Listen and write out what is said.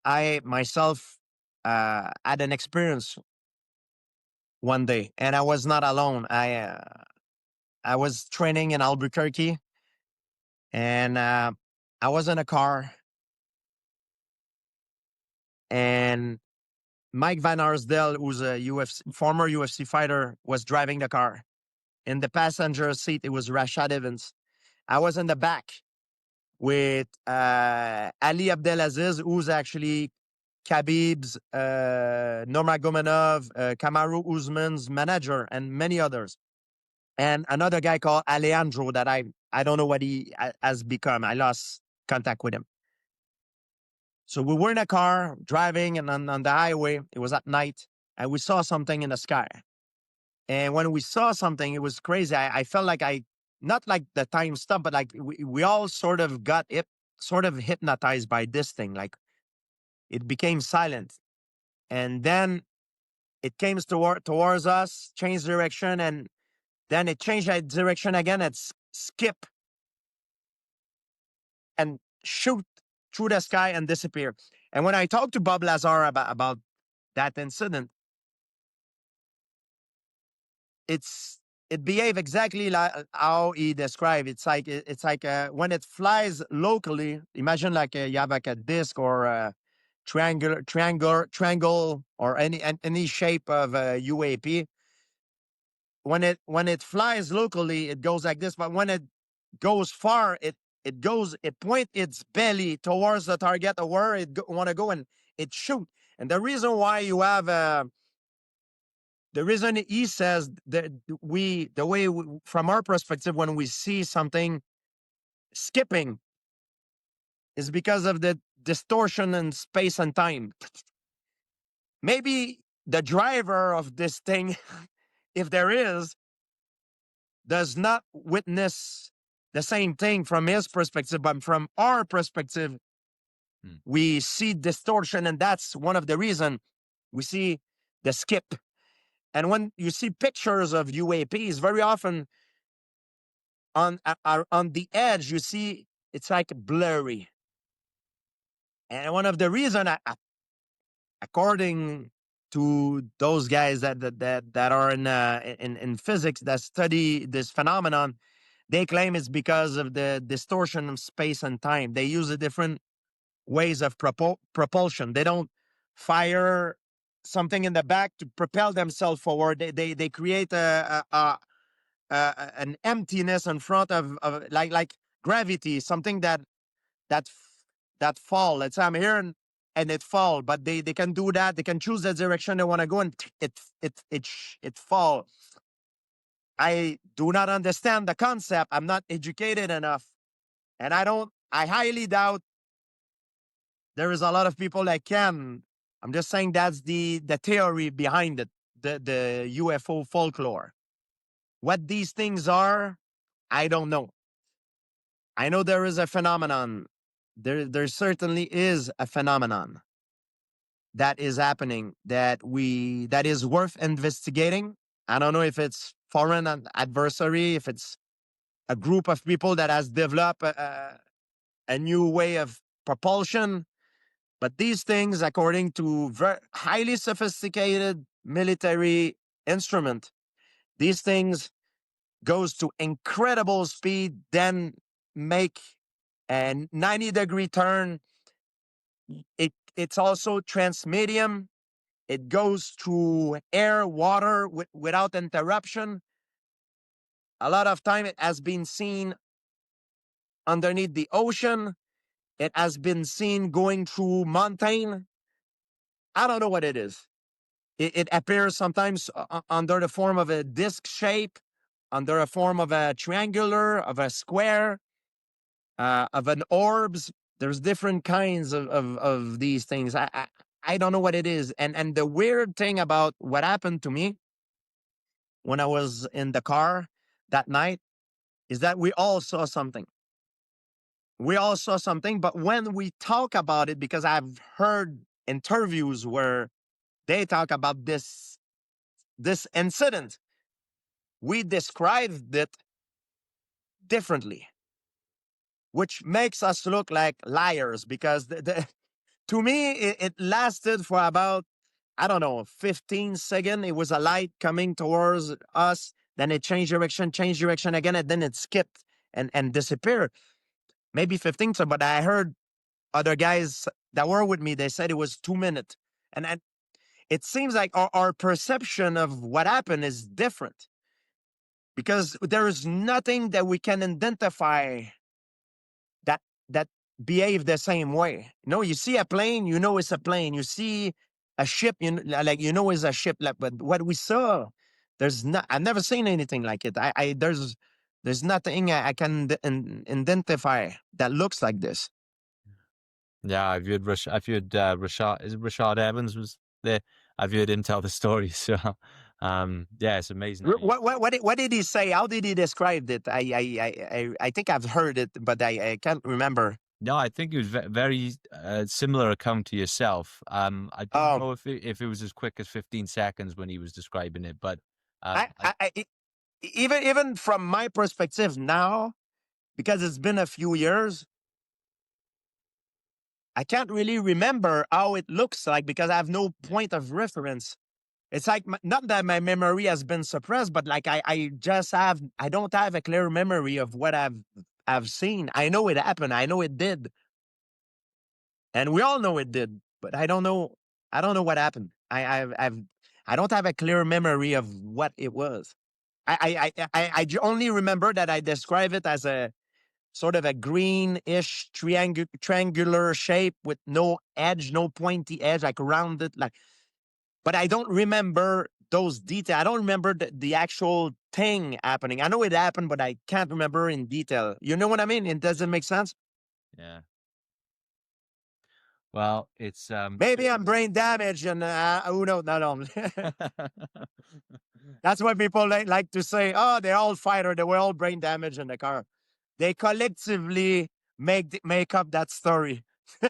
I myself had an experience one day, and I was not alone. I was training in Albuquerque, and I was in a car, and Mike Van Arsdale, who's a former UFC fighter, was driving the car. In the passenger seat, it was Rashad Evans. I was in the back with Ali Abdelaziz, who's actually Khabib's, Nurmagomedov, Kamaru Usman's manager, and many others. And another guy called Alejandro that I don't know what he has become. I lost contact with him. So we were in a car driving and on the highway. It was at night, and we saw something in the sky. And when we saw something, it was crazy. I felt like not like the time stopped, but like we all sort of got sort of hypnotized by this thing. Like it became silent. And then it came towards us, changed direction, and then it changed direction again and skip and shoot through the sky and disappear. And when I talked to Bob Lazar about that incident, it behaved exactly like how he described. It's like when it flies locally. Imagine like you have like a disc or a triangle or any shape of a UAP. When it flies locally, it goes like this. But when it goes far, it point its belly towards the target or where it want to go, and it shoot. And the reason why you have the reason he says that from our perspective, when we see something skipping, is because of the distortion in space and time. Maybe the driver of this thing, if there is, does not witness the same thing from his perspective, but from our perspective, we see distortion, and that's one of the reasons we see the skip. And when you see pictures of UAPs, very often on the edge, you see it's like blurry. And one of the reasons, according to those guys that are in physics that study this phenomenon, they claim it's because of the distortion of space and time. They use a different ways of propulsion. They don't fire something in the back to propel themselves forward. They create an emptiness in front of like gravity, something that that fall. Let's say I'm here and it fall, but they can do that. They can choose the direction they want to go, and it fall. I do not understand the concept. I'm not educated enough, and I highly doubt there is a lot of people that can. I'm just saying that's the theory behind it, the UFO folklore. What these things are, I don't know. I know there is a phenomenon. There certainly is a phenomenon that is happening that is worth investigating. I don't know if it's foreign adversary, if it's a group of people that has developed a new way of propulsion. But these things, according to highly sophisticated military instrument, these things goes to incredible speed, then make a 90-degree turn. It's also transmedium. It goes through air, water without interruption. A lot of time it has been seen underneath the ocean. It has been seen going through mountain. I don't know what it is. It appears sometimes under the form of a disc shape, under a form of a triangular, of a square, of an orbs. There's different kinds of these things. I don't know what it is. And the weird thing about what happened to me when I was in the car that night is that we all saw something. We all saw something, but when we talk about it, because I've heard interviews where they talk about this incident, we described it differently, which makes us look like liars because to me, it lasted for about, I don't know, 15 seconds. It was a light coming towards us. Then it changed direction again, and then it skipped and disappeared. Maybe 15 seconds, but I heard other guys that were with me, they said it was 2 minutes. And it seems like our perception of what happened is different because there is nothing that we can identify that that behave the same way. No, you see a plane, you know it's a plane. You see a ship, you know it's a ship. Like, but what we saw, there's not. I've never seen anything like it. There's nothing I can identify that looks like this. Yeah, Rashad. Is it Rashad Evans was there? I've heard him tell the story. So, yeah, it's amazing. What did he say? How did he describe it? I think I've heard it, but I can't remember. No, I think it was very similar account to yourself. I don't know if it was as quick as 15 seconds when he was describing it, but even from my perspective now, because it's been a few years, I can't really remember how it looks like because I have no point of reference. It's like not that my memory has been suppressed, but like I don't have a clear memory of what I've seen. I know it happened. I know it did, and we all know it did, but I don't know. I don't know what happened. I don't have a clear memory of what it was. I only remember that I describe it as a sort of a greenish triangular shape with no edge, no pointy edge, like rounded, like. But I don't remember those details. I don't remember the actual thing happening. I know it happened, but I can't remember in detail. You know what I mean? It doesn't make sense. yeah. Well, it's Maybe I'm brain damaged, and who knows? No. That's why people like to say, "Oh, they're all fighter. They were all brain damaged in the car." They collectively make up that story.